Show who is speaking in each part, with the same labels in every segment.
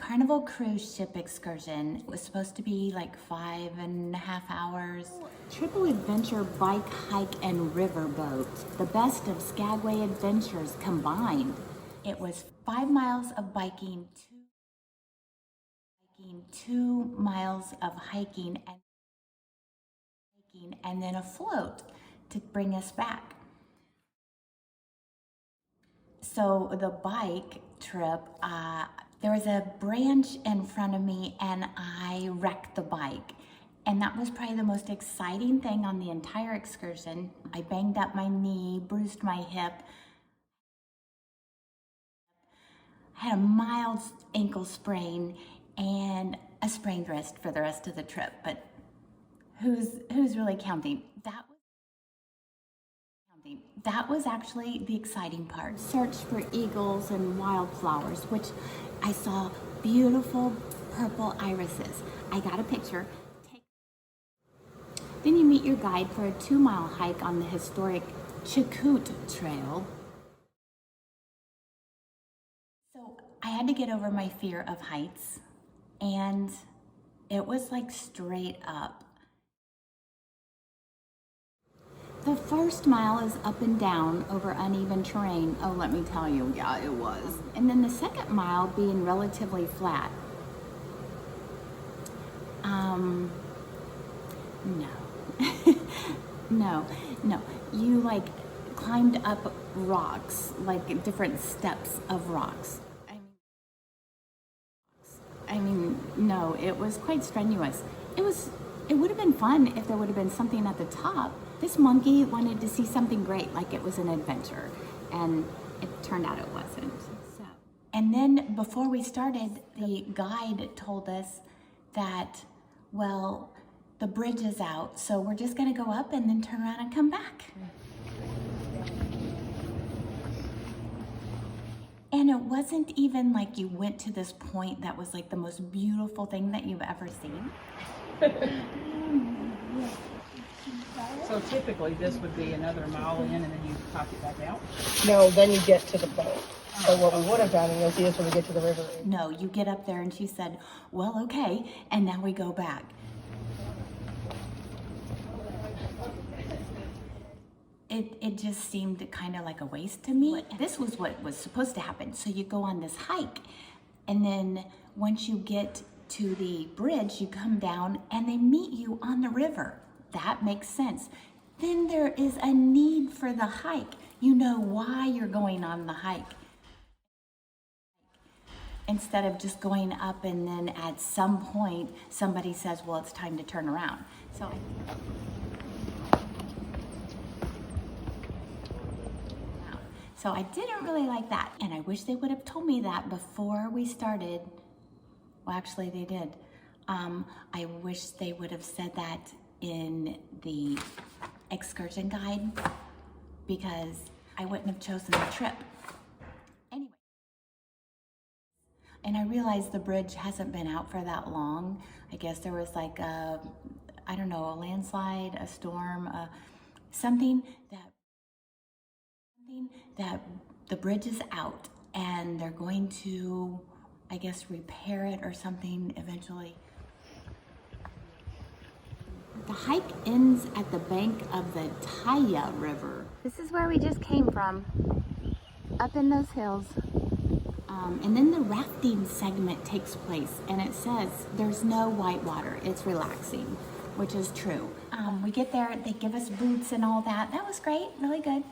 Speaker 1: Carnival cruise ship excursion. It was supposed to be like 5.5 hours. Triple adventure bike, hike, and riverboat. The best of Skagway adventures combined. It was 5 miles of biking, 2 miles of hiking, and then a float to bring us back. So the bike trip, there was a branch in front of me and I wrecked the bike. And that was probably the most exciting thing on the entire excursion. I banged up my knee, bruised my hip, had a mild ankle sprain and a sprained wrist for the rest of the trip. But who's really counting? That was actually the exciting part. Search for eagles and wildflowers, which I saw beautiful purple irises. I got a picture. Then you meet your guide for a 2-mile hike on the historic Chilkoot Trail. So I had to get over my fear of heights, and it was like straight up. The first mile is up and down over uneven terrain. Oh, let me tell you, yeah, it was. And then the second mile being relatively flat. No. You like climbed up rocks, like different steps of rocks. No, it was quite strenuous. It would have been fun if there would have been something at the top. This monkey wanted to see something great, like it was an adventure, and it turned out it wasn't. And then before we started, the guide told us that, well, the bridge is out, so we're just gonna go up and then turn around and come back. And it wasn't even like you went to this point that was like the most beautiful thing that you've ever seen.
Speaker 2: So typically this would be another mile in and then you pop it back out?
Speaker 3: No, then you get to the boat. So what we would have done, and you'll see this when we get to the river.
Speaker 1: No, you get up there and she said, well, okay, and now we go back. It just seemed kind of like a waste to me. This was what was supposed to happen. So you go on this hike, and then once you get to the bridge, you come down and they meet you on the river. That makes sense. Then there is a need for the hike. You know why you're going on the hike. Instead of just going up and then at some point somebody says, well, it's time to turn around. So I didn't really like that. And I wish they would have told me that before we started. Well, actually they did. I wish they would have said that in the excursion guide, because I wouldn't have chosen the trip. Anyway, and I realized the bridge hasn't been out for that long. I guess there was like a landslide, a storm, something that the bridge is out and they're going to, I guess, repair it or something eventually. The hike ends at the bank of the Taiya River. This is where we just came from, up in those hills. And then the rafting segment takes place, and it says there's no white water. It's relaxing, which is true. We get there, they give us boots and all that. That was great, really good.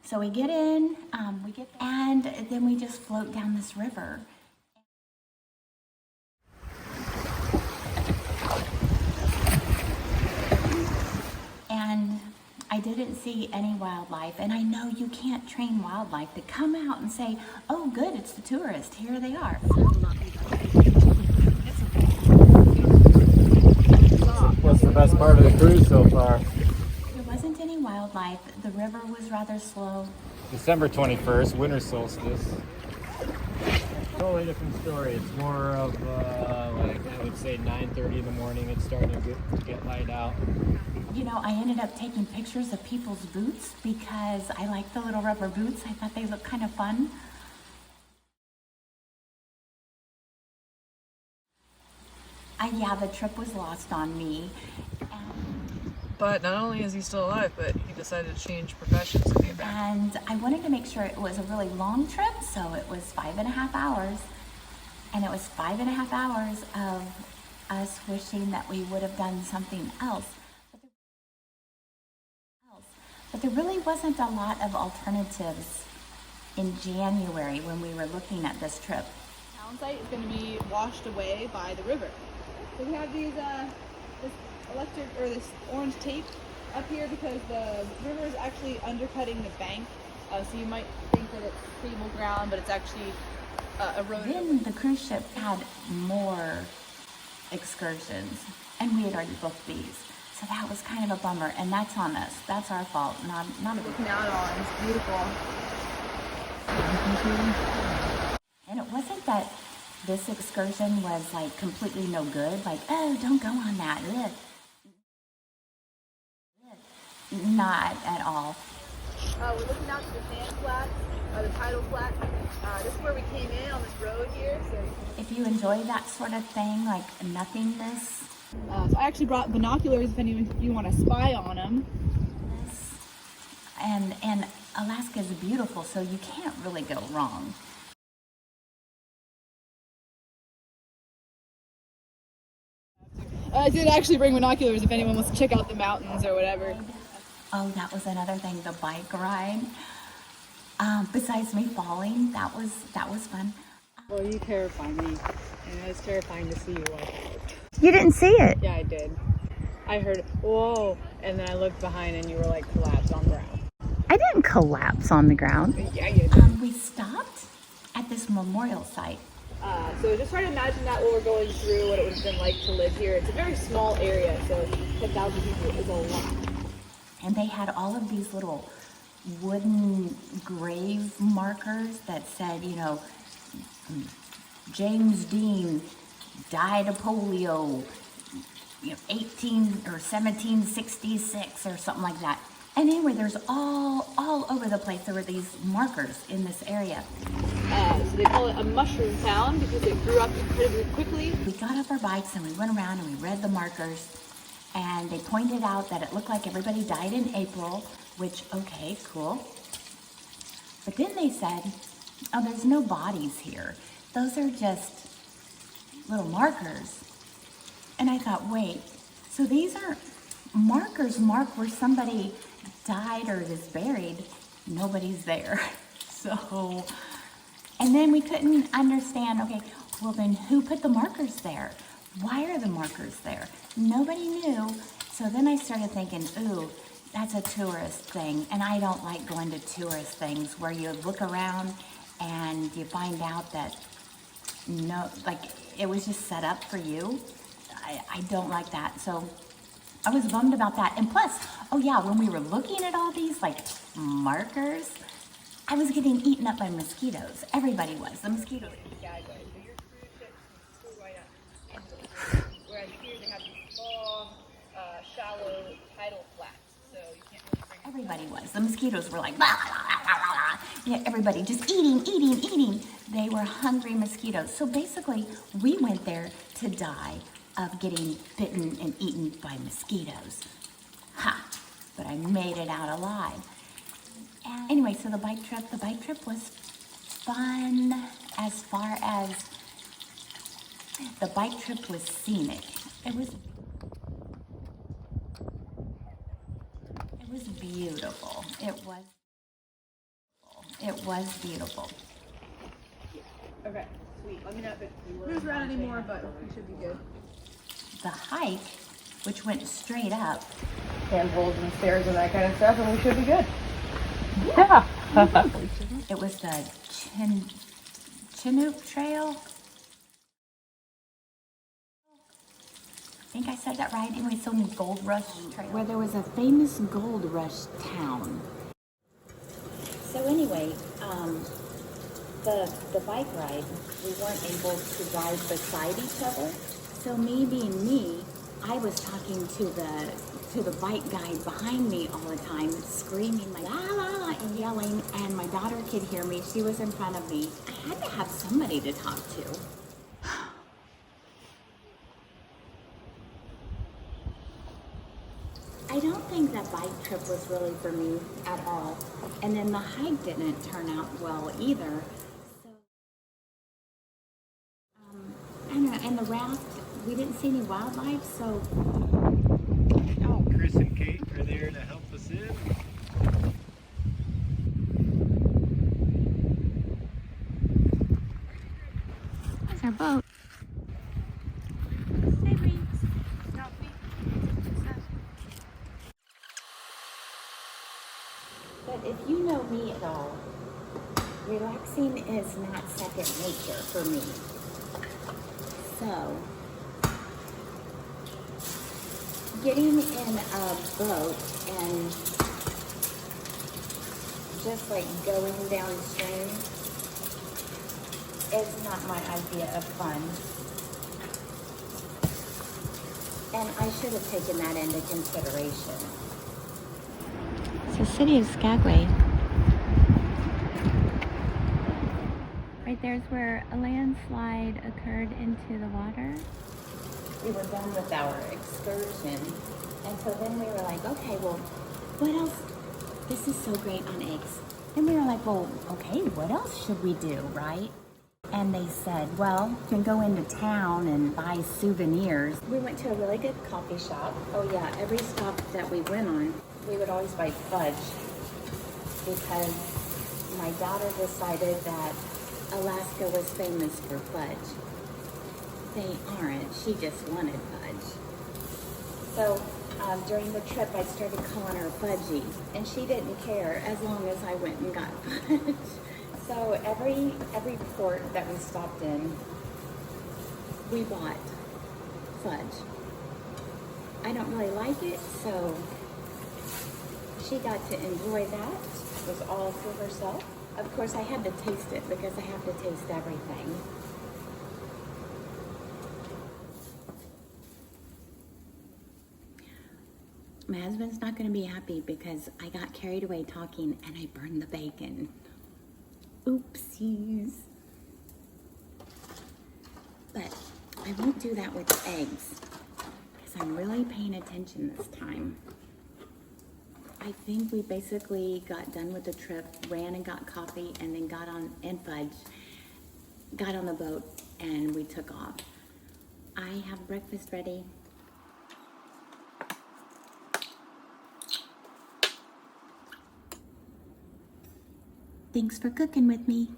Speaker 1: So we get in, and then we just float down this river. And I didn't see any wildlife, and I know you can't train wildlife to come out and say, oh good, it's the tourist, here they are.
Speaker 4: What's the best part of the cruise so far?
Speaker 1: There wasn't any wildlife, the river was rather slow.
Speaker 4: December 21st, winter solstice. Totally different story. It's more of like I would say 9:30 in the morning. It's starting to get light out.
Speaker 1: You know, I ended up taking pictures of people's boots because I like the little rubber boots. I thought they looked kind of fun. Yeah, the trip was lost on me.
Speaker 5: But not only is he still alive, but he decided to change professions to be a vet.
Speaker 1: And I wanted to make sure it was a really long trip, so it was 5.5 hours. And it was 5.5 hours of us wishing that we would have done something else. But there really wasn't a lot of alternatives in January when we were looking at this trip.
Speaker 6: Town site is going to be washed away by the river. So we have these this electric or this orange tape up here because the river is actually undercutting the bank. So you might think that it's stable ground, but it's actually eroded.
Speaker 1: Then the cruise ship had more excursions, and we had already booked these. So that was kind of a bummer, and that's on us. That's our fault, not a big
Speaker 6: Looking out on, it's beautiful.
Speaker 1: And it wasn't that this excursion was like completely no good, like, oh, don't go on that. Ugh. Not at all.
Speaker 6: We're looking out to the sand flats, the tidal flats. This is where we came in on this road here. So
Speaker 1: If you enjoy that sort of thing, like nothingness,
Speaker 6: so I actually brought binoculars if you want to spy on them.
Speaker 1: and Alaska is beautiful, so you can't really go wrong.
Speaker 6: I did actually bring binoculars if anyone wants to check out the mountains or whatever.
Speaker 1: Oh, that was another thing, the bike ride. Besides me falling, that was fun.
Speaker 5: Well, you terrify me, and it was terrifying to see you walk out.
Speaker 1: You didn't see it.
Speaker 5: Yeah, I did. I heard, whoa, and then I looked behind and you were like collapsed on the ground.
Speaker 1: I didn't collapse on the ground.
Speaker 5: Yeah, you did.
Speaker 1: We stopped at this memorial site.
Speaker 6: So just try to imagine that what we're going through, what it would have been like to live here. It's a very small area, so 10,000 people is a lot.
Speaker 1: And they had all of these little wooden grave markers that said, you know, James Dean died of polio, 1766 or something like that. And anyway, there's all over the place. There were these markers in this area.
Speaker 6: So they call it a mushroom town because it grew up incredibly quickly.
Speaker 1: We got off our bikes and we went around and we read the markers, and they pointed out that it looked like everybody died in April, which, okay, cool. But then they said, oh, there's no bodies here. Those are just little markers. And I thought, wait, so these are markers mark where somebody died or is buried. Nobody's there. So, and then we couldn't understand, okay, well then who put the markers there? Why are the markers there? Nobody knew. So then I started thinking, ooh, that's a tourist thing. And I don't like going to tourist things where you look around and you find out that no, like it was just set up for you. I don't like that. So I was bummed about that. And plus, oh yeah, when we were looking at all these like markers, I was getting eaten up by mosquitoes. Everybody was. The mosquitoes.
Speaker 6: Skagway. So your cruise ship is right up into the sea. Whereas here they have these long, shallow tidal flats. So you can't really bring
Speaker 1: Everybody was. The mosquitoes were like, blah, blah, blah, blah, blah. Yeah, everybody just eating. They were hungry mosquitoes. So basically, we went there to die of getting bitten and eaten by mosquitoes. Ha! But I made it out alive. And anyway, so the bike trip was fun as far as the bike trip was scenic. It was beautiful. It was beautiful.
Speaker 6: Okay, sweet. Let me know if it moves around anymore, but we should be good.
Speaker 1: The hike, which went straight up,
Speaker 3: Handholds and stairs and that kind of stuff, and we should be good.
Speaker 2: Yeah.
Speaker 1: it was the Chilkoot Trail. I think I said that right. Anyway, so Gold Rush Trail, where there was a famous gold rush town. So anyway, the bike ride, we weren't able to ride beside each other. So me being me, I was talking to the bike guide behind me all the time, screaming like la la la and yelling, and my daughter could hear me. She was in front of me. I had to have somebody to talk to. think that bike trip was really for me at all. And then the hike didn't turn out well either. So, I don't know, and the raft, we didn't see any wildlife, so.
Speaker 4: Oh, Chris and Kate are there to help us in.
Speaker 1: There's our boat. But if you know me at all, relaxing is not second nature for me. So, getting in a boat and just like going downstream is not my idea of fun. And I should have taken that into consideration. It's the city of Skagway. Right there's where a landslide occurred into the water. We were done with our excursion, and so then we were like, okay, well, what else? This is so great on eggs. Then we were like, well, okay, what else should we do, right? And they said, well, you can go into town and buy souvenirs. We went to a really good coffee shop. Oh yeah, every stop that we went on, we would always buy fudge because my daughter decided that Alaska was famous for fudge. They aren't, she just wanted fudge. So during the trip, I started calling her Fudgy, and she didn't care as long as I went and got fudge. So every port that we stopped in, we bought fudge. I don't really like it, so she got to enjoy that. It was all for herself. Of course, I had to taste it because I have to taste everything. My husband's not going to be happy because I got carried away talking and I burned the bacon. Oopsies. But I won't do that with eggs because I'm really paying attention this time. I think we basically got done with the trip, ran and got coffee, and then got on, and fudge, got on the boat, and we took off. I have breakfast ready. Thanks for cooking with me.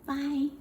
Speaker 1: Bye.